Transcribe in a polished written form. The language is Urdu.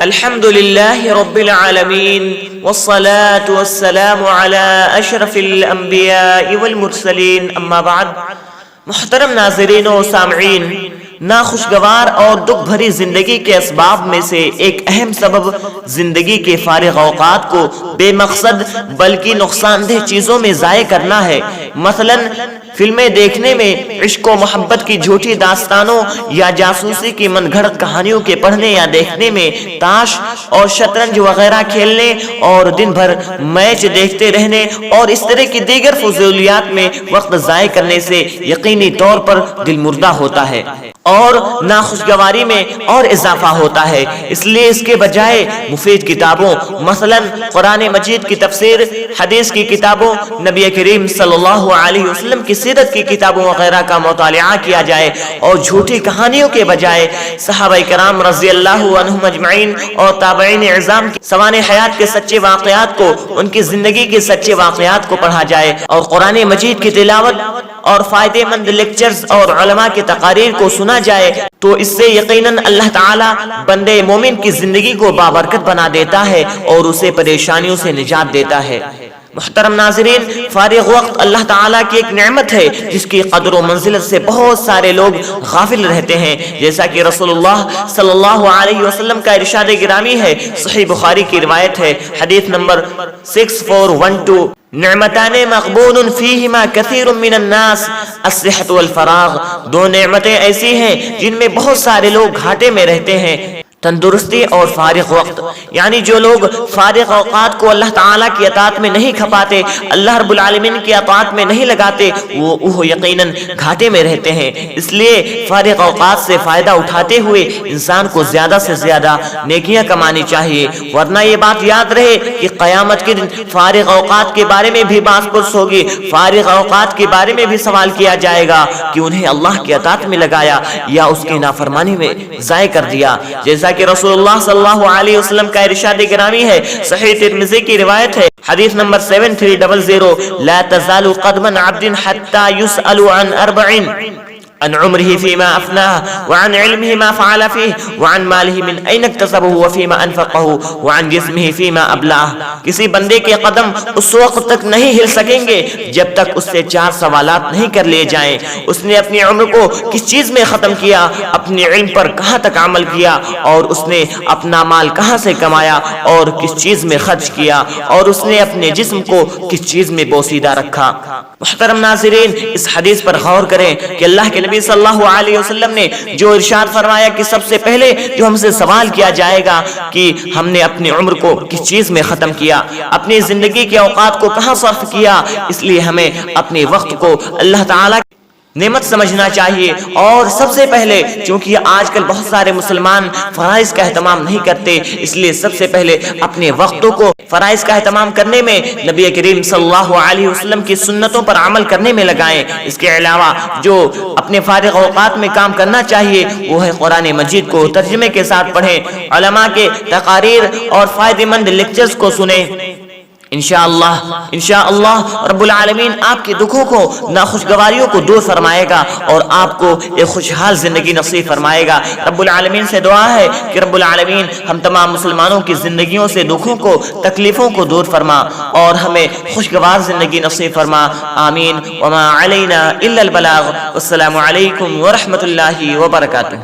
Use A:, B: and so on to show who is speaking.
A: الحمد للہ رب العالمین والصلاة والسلام علی اشرف الانبیاء والمرسلین، اما بعد۔ محترم ناظرین و سامعین، ناخوشگوار اور دکھ بھری زندگی کے اسباب میں سے ایک اہم سبب زندگی کے فارغ اوقات کو بے مقصد بلکہ نقصان دہ چیزوں میں ضائع کرنا ہے۔ مثلا فلمیں دیکھنے میں، عشق و محبت کی جھوٹی داستانوں یا جاسوسی کی من گھڑت کہانیوں کے پڑھنے یا دیکھنے میں، تاش اور شطرنج وغیرہ کھیلنے اور دن بھر میچ دیکھتے رہنے اور اس طرح کی دیگر فضولیات میں وقت ضائع کرنے سے یقینی طور پر دل مردہ ہوتا ہے اور ناخوشگواری میں اور اضافہ ہوتا ہے۔ اس لیے اس کے بجائے مفید کتابوں، مثلا قرآن مجید کی تفسیر، حدیث کی کتابوں، نبی کریم صلی اللہ علیہ وسلم کی سیرت کی کتابوں وغیرہ کا مطالعہ کیا جائے اور جھوٹی کہانیوں کے بجائے صحابہ کرام رضی اللہ عنہم اجمعین اور تابعین اعظام کی سوانح حیات کے سچے واقعات کو، ان کی زندگی کے سچے واقعات کو پڑھا جائے اور قرآن مجید کی تلاوت اور فائدہ مند لیکچرز اور علماء کی تقاریر کو سنا جائے تو اس سے یقیناً اللہ تعالیٰ بندے مومن کی زندگی کو بابرکت بنا دیتا ہے اور اسے پریشانیوں سے نجات دیتا ہے۔ محترم ناظرین، فارغ وقت اللہ تعالیٰ کی ایک نعمت ہے جس کی قدر و منزلت سے بہت سارے لوگ غافل رہتے ہیں، جیسا کہ رسول اللہ صلی اللہ علیہ وسلم کا ارشاد گرامی ہے، صحیح بخاری کی روایت ہے، حدیث نمبر 6412، نعمتان مغبون فیہما کثیر من الناس الصحت والفراغ۔ دو نعمتیں ایسی ہیں جن میں بہت سارے لوگ گھاٹے میں رہتے ہیں، تندرستی اور فارغ وقت، یعنی جو لوگ فارغ اوقات کو اللہ تعالیٰ کی اطاعت میں نہیں کھپاتے، اللہ رب العالمین کی اطاعت میں نہیں لگاتے، وہ یقیناً گھاٹے میں رہتے ہیں۔ اس لیے فارغ اوقات سے فائدہ اٹھاتے ہوئے انسان کو زیادہ سے زیادہ نیکیاں کمانی چاہیے، ورنہ یہ بات یاد رہے کہ قیامت کے دن فارغ اوقات کے بارے میں بھی بحث پرس ہوگی، فارغ اوقات کے بارے میں بھی سوال کیا جائے گا کہ انہیں اللہ کی اطاعت میں لگایا یا اس کی نافرمانی میں ضائع کر دیا، جیسا کہ رسول اللہ صلی اللہ علیہ وسلم کا ارشاد گرامی ہے، صحیح ترمذی کی روایت ہے، حدیث نمبر 7300، لا تزال قدم عبد حتى يسأل عن 4، عن عمره فيما أفناه، وعن علمه ما فعل فيه، وعن ماله من أين اكتسبه وفيما أنفقه، وعن جسمه فيما أبلاه۔ کسی بندے کے قدم اس وقت تک نہیں ہل سکیں گے جب تک اس سے 4 سوالات نہیں کر لیے جائیں۔ اس نے اپنی عمر کو کس چیز میں ختم کیا، اپنے علم پر کہاں تک عمل کیا، اور اس نے اپنا مال کہاں سے کمایا اور کس چیز میں خرچ کیا، اور اس نے اپنے جسم کو کس چیز میں بوسیدہ رکھا۔ محترم ناظرین، اس حدیث پر غور کریں کہ اللہ کے نبی صلی اللہ علیہ وسلم نے جو ارشاد فرمایا کہ سب سے پہلے جو ہم سے سوال کیا جائے گا کہ ہم نے اپنی عمر کو کس چیز میں ختم کیا، اپنی زندگی کے اوقات کو کہاں صرف کیا۔ اس لیے ہمیں اپنے وقت کو اللہ تعالیٰ نعمت سمجھنا چاہیے، اور سب سے پہلے چونکہ آج کل بہت سارے مسلمان فرائض کا اہتمام نہیں کرتے، اس لیے سب سے پہلے اپنے وقتوں کو فرائض کا اہتمام کرنے میں، نبی کریم صلی اللہ علیہ وسلم کی سنتوں پر عمل کرنے میں لگائیں۔ اس کے علاوہ جو اپنے فارغ اوقات میں کام کرنا چاہیے وہ ہے قرآن مجید کو ترجمے کے ساتھ پڑھیں، علماء کے تقاریر اور فائدہ مند لیکچرز کو سنیں۔ انشاءاللہ رب العالمین آپ کے دکھوں کو، ناخوشگواریوں کو دور فرمائے گا اور آپ کو ایک خوشحال زندگی نصیب فرمائے گا۔ رب العالمین سے دعا ہے کہ رب العالمین ہم تمام مسلمانوں کی زندگیوں سے دکھوں کو، تکلیفوں کو دور فرما اور ہمیں خوشگوار زندگی نصیب فرما، آمین۔ وما علینا الا البلاغ، والسلام علیکم ورحمۃ اللہ وبرکاتہ۔